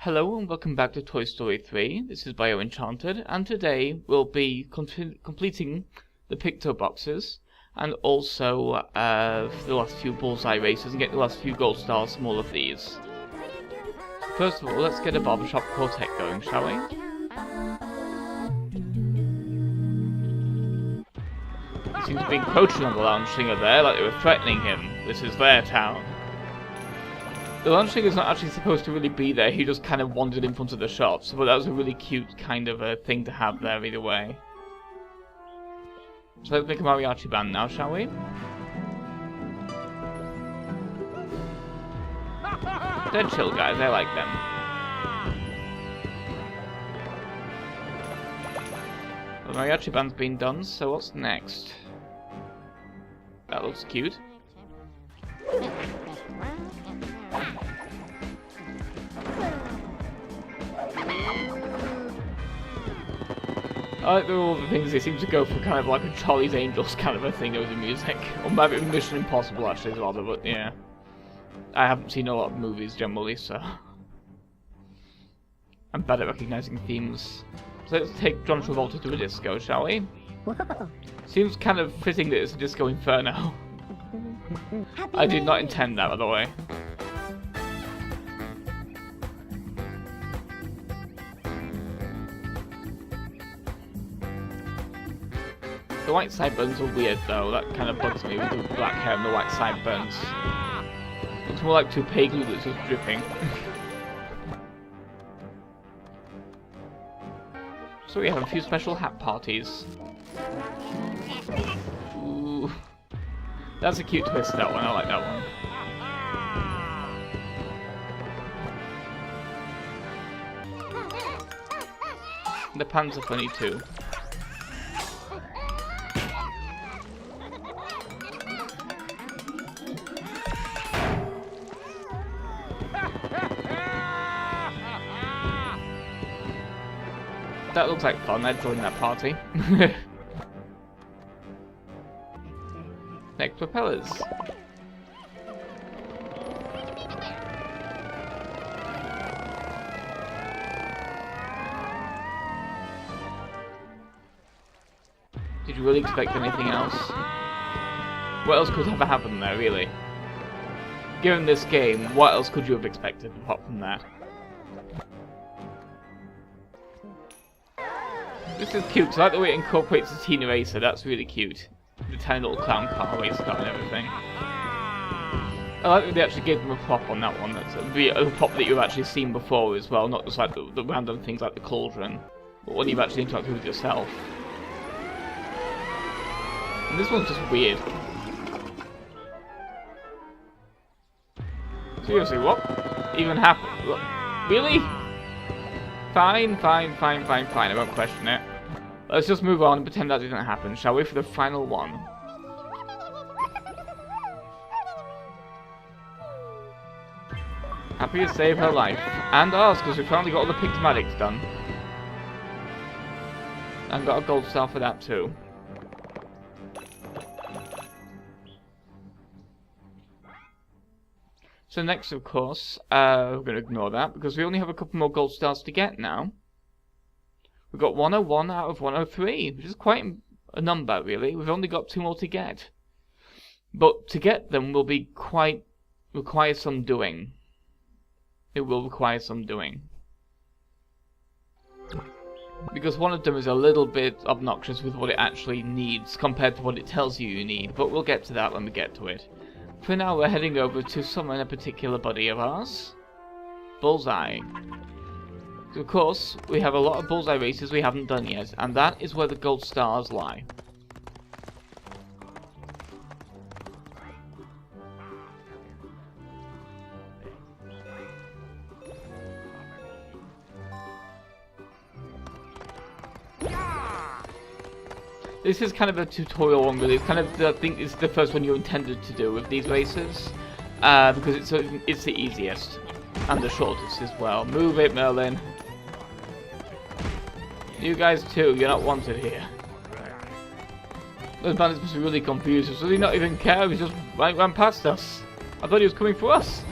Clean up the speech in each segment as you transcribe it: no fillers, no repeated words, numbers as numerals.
Hello and welcome back to Toy Story 3. This is Bio Enchanted, and today we'll be completing the Picto boxes and also the last few bullseye races and get the last few gold stars from all of these. First of all, let's get a barbershop quartet going, shall we? Seems to be encroaching on the lounge singer there, like they were threatening him. This is their town. The lounge singer's not actually supposed to really be there, he just kind of wandered in front of the shops, but that was a really cute kind of a thing to have there either way. So let's make a mariachi band now, shall we? They're chill guys, I like them. The mariachi band's been done, so what's next? That looks cute. I like all the things they seem to go for kind of like a Charlie's Angels kind of a thing over the music. Or maybe Mission Impossible actually as well, but yeah. I haven't seen a lot of movies generally, so I'm bad at recognizing themes. So let's take John Travolta to a disco, shall we? Seems kind of fitting that it's a disco inferno. I did not intend that, by the way. The white sideburns are weird though, that kind of bugs me with the black hair and the white sideburns. Looks more like toupee glue that's just dripping. So we have a few special hat parties. Ooh. That's a cute twist, that one, I like that one. The pants are funny too. That looks like fun, I'd join that party. Next, propellers. Did you really expect anything else? What else could ever happen there, really? Given this game, what else could you have expected apart from that? This is cute, I like the way it incorporates the Teen Racer, that's really cute. The tiny little clown car, race car and everything. I like that they actually gave them a prop on that one, that's a prop that you've actually seen before as well, not just like the random things like the cauldron, but one you've actually interacted with yourself. And this one's just weird. Seriously, what even happened? What? Really? Fine, I won't question it. Let's just move on and pretend that didn't happen, shall we, for the final one? Happy to save her life. And ours, because we finally got all the Pictomatics done. And got a gold star for that too. So next, of course, we're going to ignore that, because we only have a couple more gold stars to get now. We've got 101 out of 103, which is quite a number, really. We've only got 2 more to get. But to get them will be require some doing. It will require some doing. Because one of them is a little bit obnoxious with what it actually needs compared to what it tells you need, but we'll get to that when we get to it. For now, we're heading over to summon a particular buddy of ours, Bullseye. Of course, we have a lot of bullseye races we haven't done yet, and that is where the gold stars lie. This is kind of a tutorial one, really. It's kind of, I think, it's the first one you intended to do with these races, because it's the easiest and the shortest as well. Move it, Merlin. You guys too. You're not wanted here. Those bandits must be really confused. Does he not even care? He just ran past us. I thought he was coming for us.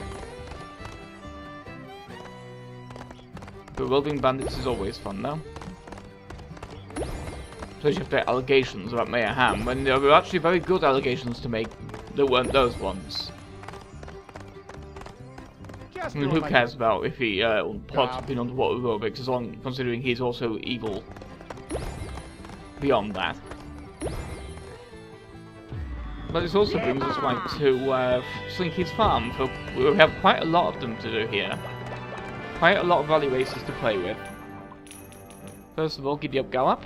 Bewildering bandits is always fun, though. Especially if they're allegations about Mayor Ham, when there were actually very good allegations to make that weren't those ones. I mean, who cares about if he plots being underwater aerobics, as long considering he's also evil beyond that. But this also brings us right to Slinky's farm. So we have quite a lot of them to do here. Quite a lot of rally races to play with. First of all, giddy up gallop.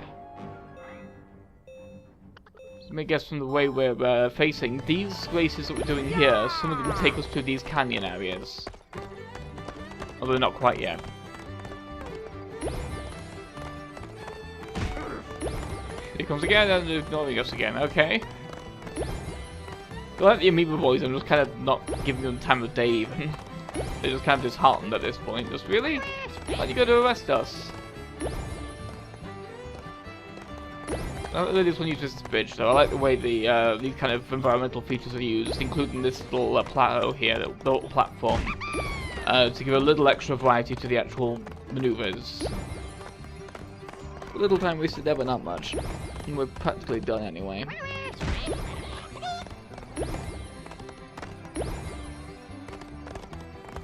Let me guess from the way we're facing, these races that we're doing here, some of them take us to these canyon areas. Although not quite yet. Here he comes again, and ignoring us again, okay. Like the Amoeba boys, I'm just kind of not giving them time of day even. They're just kind of disheartened at this point. Just really? Why are you going to arrest us? I don't really just want to use this bridge though. I like the way the these kind of environmental features are used, including this little plateau here, the little platform, to give a little extra variety to the actual maneuvers. A little time wasted there, but not much. And we're practically done anyway.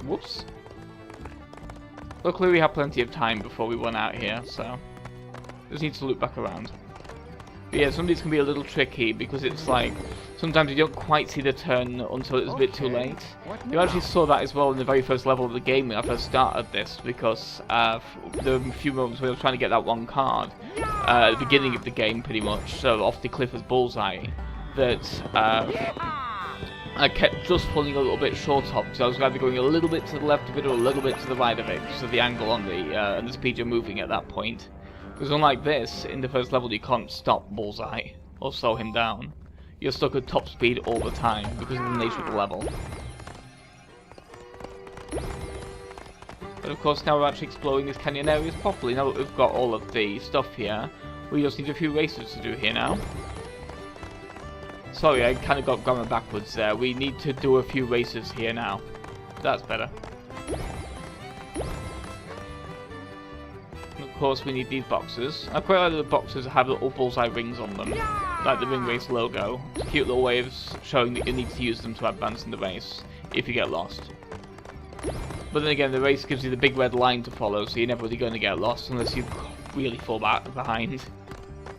Whoops. Luckily we have plenty of time before we run out here, so just need to loop back around. But yeah, some of these can be a little tricky because it's like sometimes you don't quite see the turn until it's a bit too late. You actually saw that as well in the very first level of the game when I first started this, because there were a few moments where I was trying to get that one card at the beginning of the game, pretty much, so off the cliff as bullseye, that I kept just falling a little bit short of, because I was either going a little bit to the left of it or a little bit to the right of it, because of the angle on the and the speed you're moving at that point. Because unlike this, in the first level you can't stop bullseye or slow him down. You're stuck at top speed all the time because of the nature of the level. But of course now we're actually exploring these canyon areas properly. Now that we've got all of the stuff here, we just need a few races to do here now. Sorry, I kind of got grammar backwards there. We need to do a few races here now. That's better. And of course, we need these boxes. I quite like that the boxes have little bullseye rings on them, like the ring race logo. It's cute little way of showing that you need to use them to advance in the race if you get lost. But then again, the race gives you the big red line to follow, so you're never really going to get lost unless you really fall back behind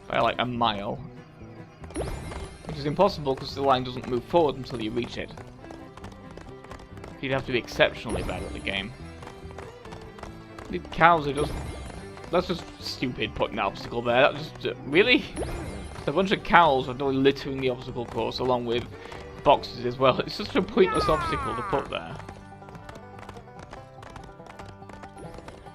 by like a mile. Which is impossible because the line doesn't move forward until you reach it. You'd have to be exceptionally bad at the game. The cows are just... That's just stupid putting an obstacle there. That just... really? A bunch of cows are littering the obstacle course along with boxes as well. It's just a pointless obstacle to put there.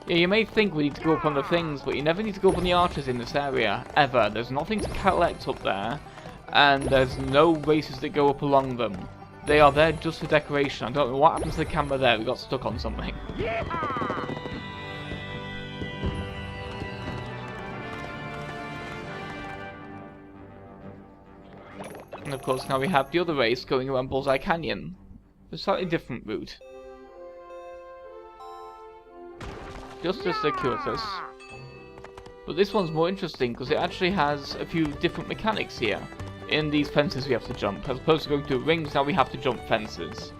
Yeah, you may think we need to go up on the things, but you never need to go up on the arches in this area, ever. There's nothing to collect up there. And there's no races that go up along them. They are there just for decoration. I don't know what happened to the camera there. We got stuck on something. And of course now we have the other race going around Bullseye Canyon. A slightly different route. Just as circuitous. But this one's more interesting because it actually has a few different mechanics here. In these fences we have to jump, as opposed to going through rings, now we have to jump fences.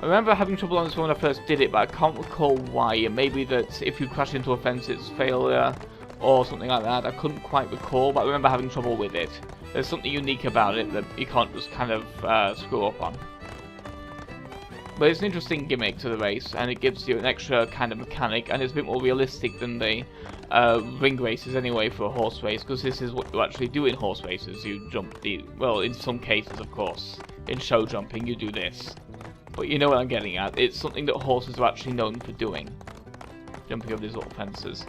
I remember having trouble on this one when I first did it, but I can't recall why. It may be that if you crash into a fence it's failure, or something like that. I couldn't quite recall, but I remember having trouble with it. There's something unique about it that you can't just kind of screw up on. But it's an interesting gimmick to the race, and it gives you an extra kind of mechanic, and it's a bit more realistic than the ring races anyway for a horse race, because this is what you actually do in horse races. You jump the... well, in some cases, of course. In show jumping, you do this. But you know what I'm getting at. It's something that horses are actually known for doing. Jumping over these little fences.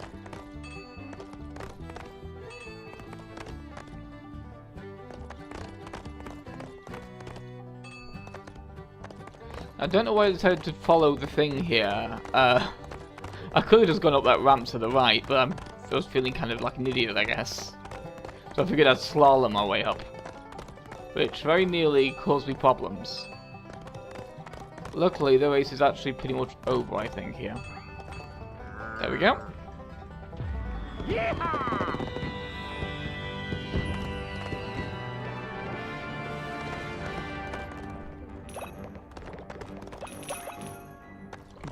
I don't know why I decided to follow the thing here. I could have just gone up that ramp to the right, but I was feeling kind of like an idiot, I guess. So I figured I'd slalom my way up. Which very nearly caused me problems. Luckily, the race is actually pretty much over, I think, here. There we go.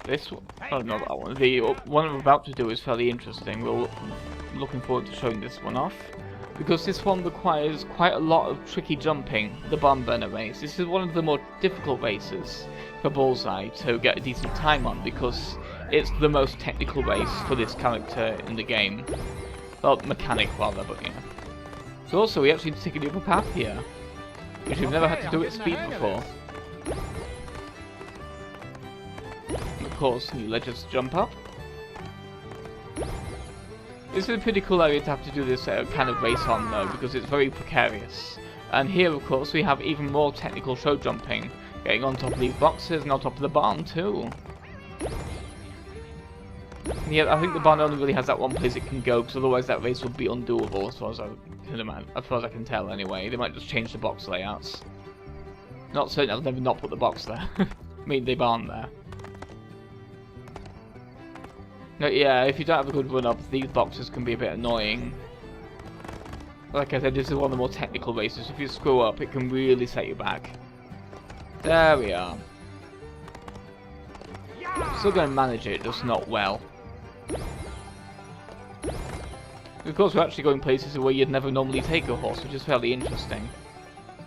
This one, oh no, that one. The one I'm about to do is fairly interesting. We're looking forward to showing this one off, because this one requires quite a lot of tricky jumping. The bomb burner race. This is one of the more difficult races for Bullseye to get a decent time on, because it's the most technical race for this character in the game. Well, mechanic rather, but yeah. So also, we actually need to take a different path here, which we've never had to do at speed before. Of course, you let us jump up. This is a pretty cool area to have to do this kind of race on though, because it's very precarious. And here, of course, we have even more technical show jumping, getting on top of these boxes and on top of the barn too. Yeah, I think the barn only really has that one place it can go, because otherwise that race would be undoable, as far as I can tell anyway. They might just change the box layouts. Not certain, I've never not put the box there. I mean, the barn there. No, yeah, if you don't have a good run-up, these boxes can be a bit annoying. Like I said, this is one of the more technical races. If you screw up, it can really set you back. There we are. Still going to manage it, just not well. Of course, we're actually going places where you'd never normally take a horse, which is fairly interesting.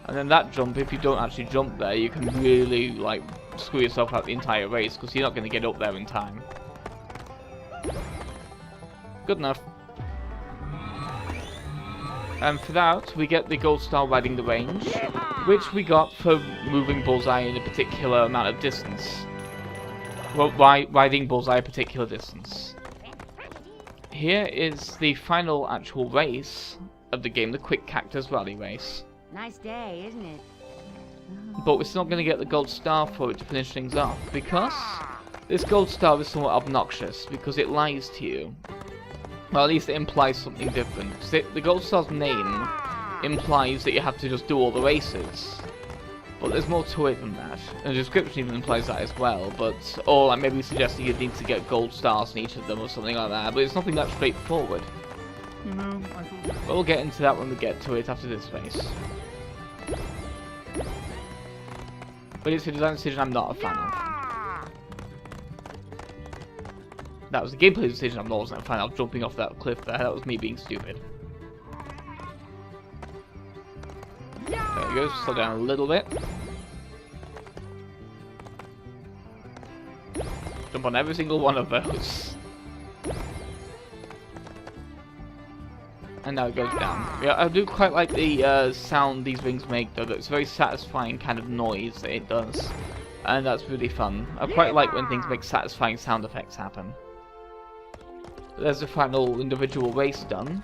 And then that jump, if you don't actually jump there, you can really, like, screw yourself out the entire race, because you're not going to get up there in time. Good enough. And for that, we get the gold star riding the range, which we got for moving Bullseye in a particular amount of distance. Well, riding Bullseye a particular distance. Here is the final actual race of the game, the Quick Cactus Rally Race. Nice day, isn't it? But we're still not going to get the gold star for it to finish things off, because this gold star is somewhat obnoxious, because it lies to you. Well, at least it implies something different. The gold star's name implies that you have to just do all the races. But there's more to it than that. And the description even implies that as well, but or like maybe suggesting you need to get gold stars in each of them or something like that, but it's nothing that straightforward. No, I thought... But we'll get into that when we get to it after this race. But it's a design decision I'm not a fan of. That was a gameplay decision I'm not a fan of, jumping off that cliff there. That was me being stupid. There we go, slow down a little bit. Jump on every single one of those. And now it goes down. Yeah, I do quite like the sound these rings make though. It's a very satisfying kind of noise that it does. And that's really fun. I quite like when things make satisfying sound effects happen. There's the final individual race done.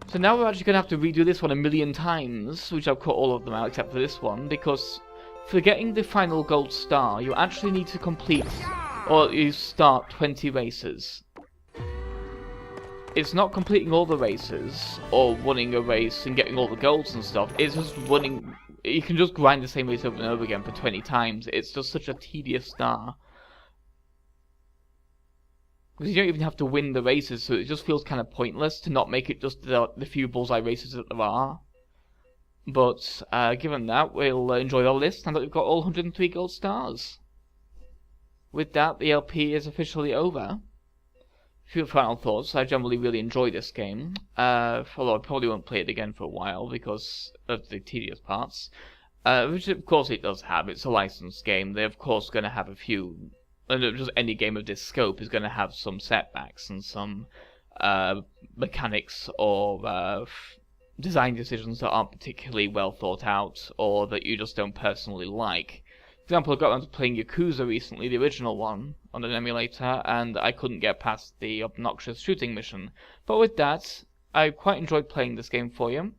So now we're actually going to have to redo this one a million times, which I've cut all of them out except for this one, because for getting the final gold star, you actually need to complete, or you start 20 races. It's not completing all the races, or winning a race and getting all the golds and stuff, it's just running, you can just grind the same race over and over again for 20 times, it's just such a tedious star. Because you don't even have to win the races, so it just feels kind of pointless to not make it just the few Bullseye races that there are. But, given that, we'll enjoy all this, now that we've got all 103 gold stars. With that, the LP is officially over. A few final thoughts. I generally really enjoy this game, although I probably won't play it again for a while because of the tedious parts. Which of course it does have, it's a licensed game. They're of course going to have a few... And just any game of this scope is going to have some setbacks and some mechanics or design decisions that aren't particularly well thought out or that you just don't personally like. For example, I got around to playing Yakuza recently, the original one, on an emulator, and I couldn't get past the obnoxious shooting mission. But with that, I quite enjoyed playing this game for you.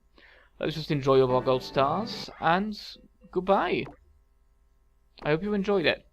Let's just enjoy all our gold stars, and goodbye. I hope you enjoyed it.